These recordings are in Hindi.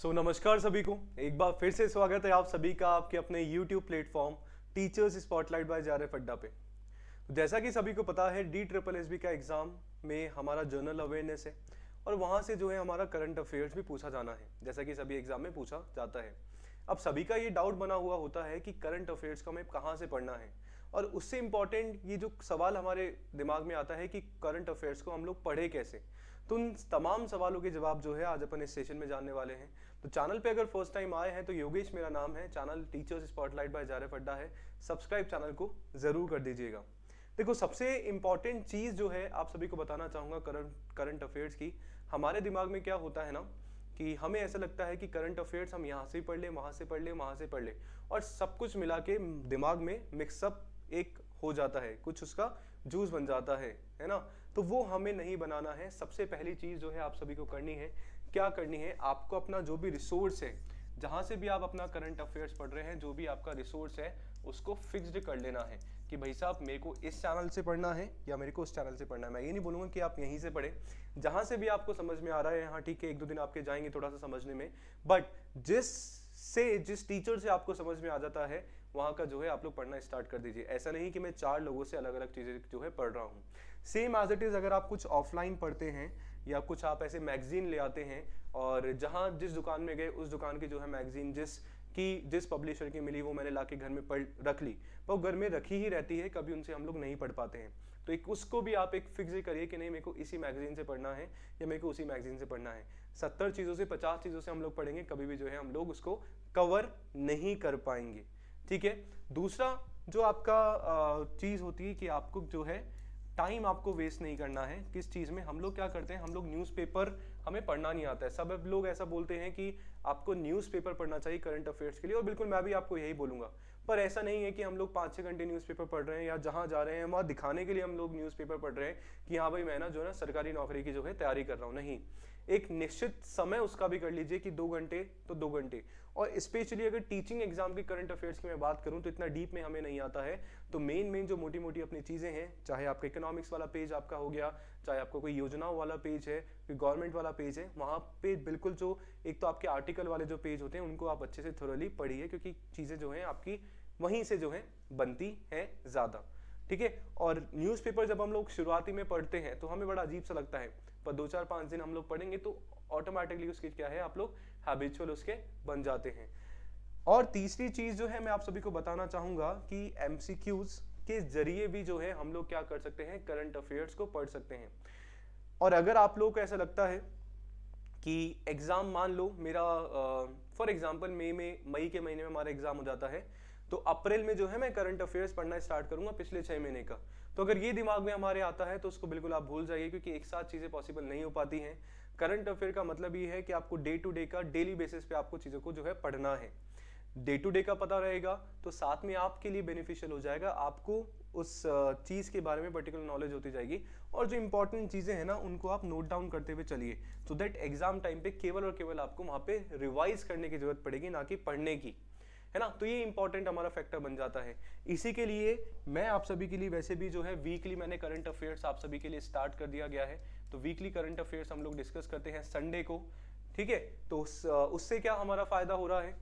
नमस्कार सभी को एक बार फिर से स्वागत है आप सभी का आपके अपने YouTube platform teachers spotlight by JRF Adda पे। तो जैसा कि सभी को पता है DSSB का एग्जाम में हमारा जनरल अवेयरनेस है और वहां से जो है हमारा करंट अफेयर्स भी पूछा जाना है, जैसा कि सभी एग्जाम में पूछा जाता है। अब सभी का ये डाउट बना हुआ होता है कि करंट अफेयर्स का हमें कहाँ से पढ़ना है, और उससे इम्पॉर्टेंट ये जो सवाल हमारे दिमाग में आता है कि करंट अफेयर्स को हम लोग पढ़े कैसे। तो उन तमाम सवालों के जवाब जो है आज अपन इस सेशन में जानने वाले हैं। तो चैनल पे अगर फर्स्ट टाइम आए हैं तो योगेश मेरा नाम है, channel teachers spotlight by JRF Adda है। सब्सक्राइब चैनल को जरूर कर दीजिएगा। देखो, सबसे इंपॉर्टेंट चीज जो है आप सभी को बताना चाहूंगा करंट अफेयर्स की। हमारे दिमाग में क्या होता है ना कि हमें ऐसा लगता है कि करंट अफेयर्स हम यहाँ से पढ़ ले, वहां से पढ़ ले, वहां से पढ़ ले, और सब कुछ मिला के दिमाग में मिक्सअप एक हो जाता है, कुछ उसका जूस बन जाता है ना। तो वो हमें नहीं बनाना है। सबसे पहली चीज जो है आप सभी को करनी है, क्या करनी है, आपको अपना जो भी रिसोर्स है, जहां से भी आप अपना करंट अफेयर्स पढ़ रहे हैं, जो भी आपका रिसोर्स है उसको फिक्स्ड कर लेना है कि भाई साहब मेरे को इस चैनल से पढ़ना है या मेरे को उस चैनल से पढ़ना है। मैं ये नहीं बोलूंगा कि आप यहीं से पढ़े, जहां से भी आपको समझ में आ रहा है। हाँ ठीक है, एक दो दिन आपके जाएंगे थोड़ा सा समझने में, बट जिस टीचर से आपको समझ में आ जाता है वहां का जो है आप लोग पढ़ना स्टार्ट कर दीजिए। ऐसा नहीं कि मैं 4 लोगों से अलग अलग चीजें जो है पढ़ रहा हूँ। सेम एज इट इज अगर आप कुछ ऑफलाइन पढ़ते हैं या कुछ आप ऐसे मैगजीन ले आते हैं, और जहां जिस दुकान में गए उस दुकान की जो है मैगजीन जिस पब्लिशर की मिली वो मैंने लाके घर में पढ़ रख ली, पर घर में रखी ही रहती है, कभी उनसे हम लोग नहीं पढ़ पाते हैं। तो एक उसको भी आप एक फिक्स करिए कि नहीं मेरे को इसी मैगजीन से पढ़ना है या मेरे को उसी मैगजीन से पढ़ना है। 70 चीजों से 50 चीजों से हम लोग पढ़ेंगे, कभी भी जो है हम लोग उसको कवर नहीं कर पाएंगे। ठीक है। दूसरा जो आपका चीज होती है कि आपको जो है टाइम आपको वेस्ट नहीं करना है। किस चीज में हम लोग क्या करते हैं, हम लोग न्यूज़पेपर हमें पढ़ना नहीं आता है। सब लोग ऐसा बोलते हैं कि आपको न्यूज़पेपर पढ़ना चाहिए करंट अफेयर्स के लिए, और बिल्कुल मैं भी आपको यही बोलूंगा। पर ऐसा नहीं है कि हम लोग 5-6 घंटे न्यूज़पेपर पढ़ रहे हैं या जहां जा रहे हैं वहां दिखाने के लिए हम लोग न्यूज़पेपर पढ़ रहे हैं कि हाँ भाई मैं ना जो है ना सरकारी नौकरी की जो है तैयारी कर रहा हूँ। नहीं, एक निश्चित समय उसका भी कर लीजिए कि 2 घंटे तो 2 घंटे। और स्पेशली अगर टीचिंग एग्जाम के करंट अफेयर्स की मैं बात करूं तो इतना डीप में हमें नहीं आता है। तो मेन जो मोटी मोटी अपनी चीजें हैं, चाहे आपका इकोनॉमिक्स वाला पेज आपका हो गया, चाहे आपको कोई योजनाओं वाला पेज है, कोई गवर्नमेंट वाला पेज है, वहां पे बिल्कुल जो एक तो आपके आर्टिकल वाले जो पेज होते हैं उनको आप अच्छे से थोरली पढ़िए, क्योंकि चीजें जो है आपकी वहीं से जो है बनती है ज्यादा। ठीक है। और न्यूज़पेपर जब हम लोग शुरुआती में पढ़ते हैं तो हमें बड़ा अजीब सा लगता है, पर 2-4-5 दिन हम लोग पढ़ेंगे तो ऑटोमेटिकली उसकी क्या है, आप लोग हैबिचुअल उसके बन जाते हैं। और तीसरी चीज जो है मैं आप सभी को बताना चाहूंगा कि एमसीक्यूज के जरिए भी जो है हम लोग क्या कर सकते हैं, करंट अफेयर्स को पढ़ सकते हैं। और अगर आप लोगों को ऐसा लगता है कि एग्जाम, मान लो मेरा फॉर एग्जांपल मई के महीने में हमारा एग्जाम हो जाता है, तो अप्रैल में जो है मैं करंट अफेयर्स पढ़ना स्टार्ट करूंगा पिछले 6 महीने का। तो अगर ये दिमाग में हमारे आता है तो उसको बिल्कुल आप भूल जाइए, क्योंकि एक साथ चीजें पॉसिबल नहीं हो पाती हैं। करंट अफेयर का मतलब ये है कि आपको डे टू डे का, डेली बेसिस पे आपको चीजों को जो है पढ़ना है। डे टू डे का पता रहेगा तो साथ में आपके लिए बेनिफिशियल हो जाएगा, आपको उस चीज के बारे में पर्टिकुलर नॉलेज होती जाएगी। और जो इंपॉर्टेंट चीजें हैं ना उनको आप नोट डाउन करते हुए चलिए, सो दैट एग्जाम टाइम पे केवल और केवल आपको वहां पे रिवाइज करने की जरूरत पड़ेगी, ना कि पढ़ने की, है ना। तो ये इंपॉर्टेंट हमारा फैक्टर बन जाता है। इसी के लिए मैं आप सभी के लिए वैसे भी जो है वीकली मैंने करंट अफेयर्स आप सभी के लिए स्टार्ट कर दिया गया है। तो वीकली करंट अफेयर्स हम लोग डिस्कस करते हैं संडे को। ठीक है। तो उससे क्या हमारा फायदा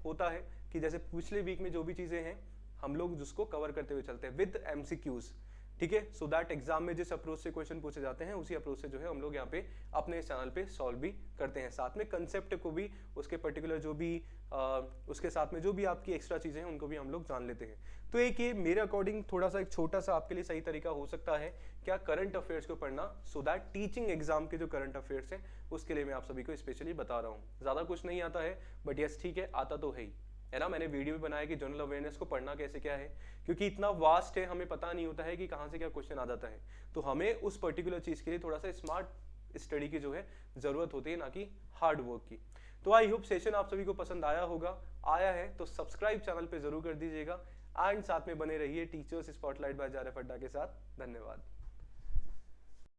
होता है कि जैसे पिछले वीक में जो भी चीजें हैं हम लोग जिसको कवर करते हुए चलते हैं विद एमसीक्यूज। ठीक है। सो दैट एग्जाम में जिस अप्रोच से क्वेश्चन पूछे जाते हैं उसी अप्रोच से जो है हम लोग यहाँ पे अपने चैनल पे सॉल्व भी करते हैं। साथ में कंसेप्ट को भी, उसके पर्टिकुलर जो भी उसके साथ में जो भी आपकी एक्स्ट्रा चीजें हैं उनको भी हम लोग जान लेते हैं। तो एक ये मेरे अकॉर्डिंग थोड़ा सा एक छोटा सा आपके लिए सही तरीका हो सकता है क्या, करंट अफेयर्स को पढ़ना, सो दैट टीचिंग एग्जाम के जो करंट अफेयर्स है उसके लिए मैं आप सभी को स्पेशली बता रहा हूँ। ज्यादा कुछ नहीं आता है, बट यस ठीक है, आता तो है ना। मैंने वीडियो भी बनाया कि जनरल अवेयरनेस को पढ़ना कैसे क्या है, क्योंकि इतना वास्ट है, हमें पता नहीं होता है कि कहां से क्या क्वेश्चन आ जाता है। तो हमें उस पर्टिकुलर चीज के लिए थोड़ा सा स्मार्ट स्टडी की जो है जरूरत होती है, ना कि हार्ड वर्क की। तो आई होप सेशन आप सभी को पसंद आया है तो सब्सक्राइब चैनल पे जरूर कर दीजिएगा, एंड साथ में बने रहिए टीचर्स स्पॉटलाइट बाय JRF अड्डा के साथ। धन्यवाद।